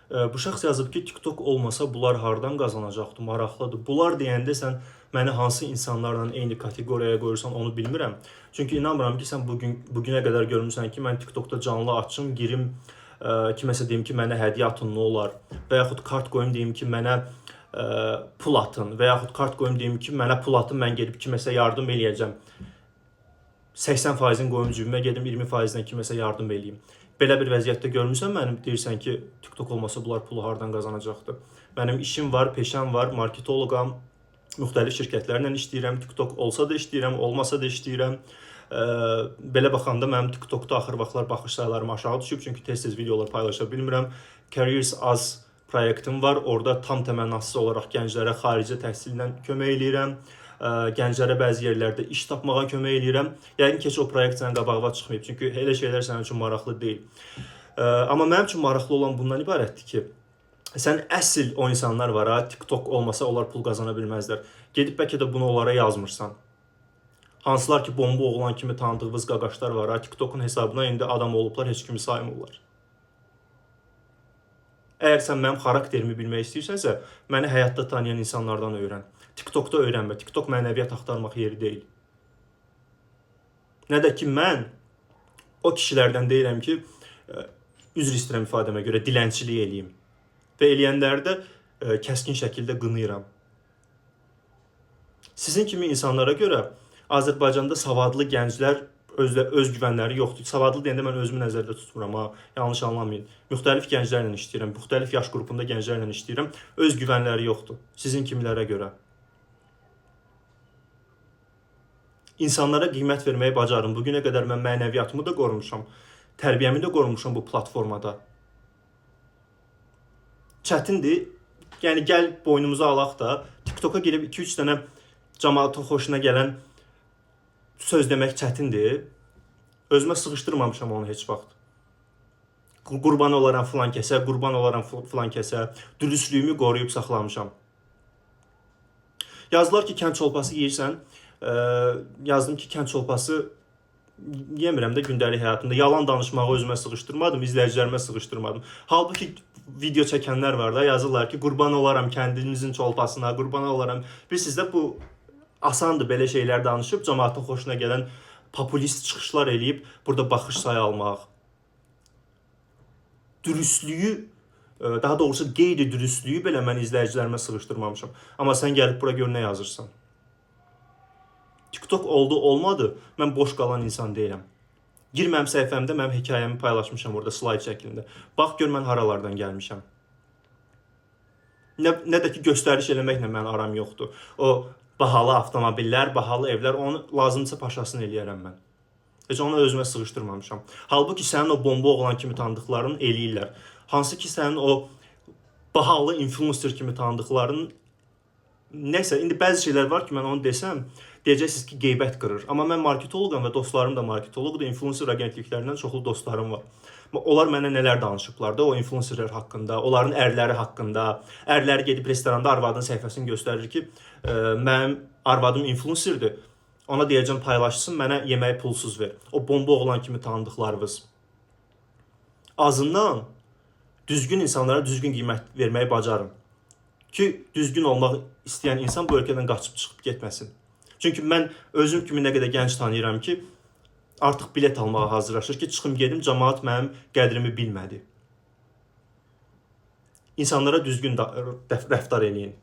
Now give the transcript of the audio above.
Bu şəxs yazıb ki, TikTok olmasa bunlar hardan qazanacaqdı, maraqlıdır. Bunlar deyəndə sən məni hansı insanlarla eyni kateqoriyaya qoyursan onu bilmirəm. Çünki inanmıram ki, sən bugünə qədər görmüsən ki, mən TikTokda canlı açım, girim, kiməsə deyim ki, mənə hədiyyə atın, nə olar? Və yaxud kart qoyum deyim ki, mənə pul atın və yaxud kart qoyum deyim ki, mənə pul atın, mən gedib kiməsə yardım eləyəcəm. 80%-ni qoyum cibimə, gedim 20%-dən kiməsə yardım eləyim. Belə bir vəziyyətdə görmüsən mənim, deyirsən ki, TikTok olmasa bunlar pulu hardan qazanacaqdı? Mənim işim var, peşəm var, marketoloqam, müxtəlif şirkətlərlə işləyirəm, TikTok olsa da işləyirəm, olmasa da işləyirəm. Belə baxanda mənim TikTokda axır vaxtlar baxış sayılarım aşağı düşüb, çünki tez-tez videolar paylaşa bilmirəm. Careers Az proyektim var, orada tam təmənnasız olaraq gənclərə xarici təhsillə kömək eləyirəm. Gənclərə bəzi yerlərdə iş tapmağa kömək eləyirəm. Yəqin ki, o proyekt sənin qabağına çıxmayıb, çünki elə şeylər sənin üçün maraqlı deyil. Amma mənim üçün maraqlı olan bundan ibarətdir ki, sən əsl o insanlar var ha, TikTok olmasa onlar pul qazana bilməzlər. Gedib bəlkə də bunu onlara yazmırsan. Hansılar ki, bomba oğlan kimi tanıdığınız qaqaşlar var ha, TikTokun hesabına indi adam olublar, heç kimi saymırlar. Əgər sən mənim xarakterimi bilmək istəyirsənsə, məni həyatda tanıyan insanlardan öyrən. TikTokda öyrənmə. TikTok mənəviyyat axtarmaq yeri deyil. Nə də ki, mən o kişilərdən deyirəm ki, üzr istəyirəm ifadəmə görə, dilənçilik eləyim. Və eləyənləri də kəskin şəkildə qınayıram. Sizin kimi insanlara görə Azərbaycanda savadlı gənclər öz güvənləri yoxdur. Savadlı deyəndə mən özümü nəzərdə tutmuram, ha, yanlış anlamayın. Müxtəlif gənclərlə işləyirəm, müxtəlif yaş qrupunda gənclərlə işləyirəm. Öz güvənləri yoxdur sizin kimilərə görə. İnsanlara qiymət verməyi bacarım. Bugünə qədər mən mənəviyyatımı da qorumuşam, tərbiyəmi də qorumuşam bu platformada. Çətindir. Yəni gəl boynumuza alaq da, TikToka girib 2-3 dənə cəmaatın xoşuna gələn söz demək çətindir. Özümə sıxışdırmamışam onu heç vaxt. Qurban olaram filan kəsə, qurban olaram filan kəsə, dürüstlüyümü qoruyub saxlamışam. Yazdılar ki, kənd çolpası yeyirsən. Yazdım ki, kənd çolpası yemirəm də gündəlik həyatımda. Yalan danışmağı özümə sıxışdırmadım, izləyicilərimə sıxışdırmadım. Halbuki video çəkənlər var da, yazırlar ki, qurban olaram kəndimizin çolpasına, qurban olaram. Bilirsiniz də, bu asandır belə şeylər danışıb, cəmaatın xoşuna gələn populist çıxışlar eləyib, burada baxış sayı almaq. Dürüstlüyü, daha doğrusu qeyri-dürüstlüyü belə mən izləyicilərimə sıxışdırmamışam. Amma sən gəlib bura gör nə yazırsan. TikTok oldu, olmadı, mən boş qalan insan deyiləm. Gir mənim səhifəmdə, mənim hekayəmi paylaşmışam orada slayd şəklində. Bax, gör mən haralardan gəlmişəm. Nə də ki, göstəriş eləməklə mən aram yoxdur. O bahalı avtomobillər, bahalı evlər, onu lazımdırsa paşasını eləyərəm mən. Heç onu özümə sıxışdırmamışam. Halbuki sənin o bomba oğlan kimi tanıdıqların eləyirlər. Hansı ki, sənin o bahalı influencer kimi tanıdıqların, nəysə, indi bəzi şeylər var ki, mən onu desəm, deyəcəksiniz ki, qeybət qırır. Amma mən marketoloqam və dostlarım da marketoloqdur. Influencer agentliklərindən çoxlu dostlarım var. Onlar mənə nələr danışıblar da o influencerlər haqqında, onların ərləri haqqında. Ərləri gedib restoranda arvadın səhifəsini göstərir ki, mənim arvadım influencerdir. Ona deyəcəm paylaşsın, mənə yeməyi pulsuz ver. O bomba oğlan kimi tanıdıqlarınız. Azından düzgün insanlara düzgün qiymət verməyi bacarın. Ki, düzgün olmaq istəyən insan bu ölkədən qaçıb çıxıb getməsin. Çünki mən özüm kimi nə qədər gənc tanıyıram ki, artıq bilet almağa hazırlaşır ki, çıxım gedim, cəmaat mənim qədrimi bilmədi. İnsanlara düzgün rəftar eləyin.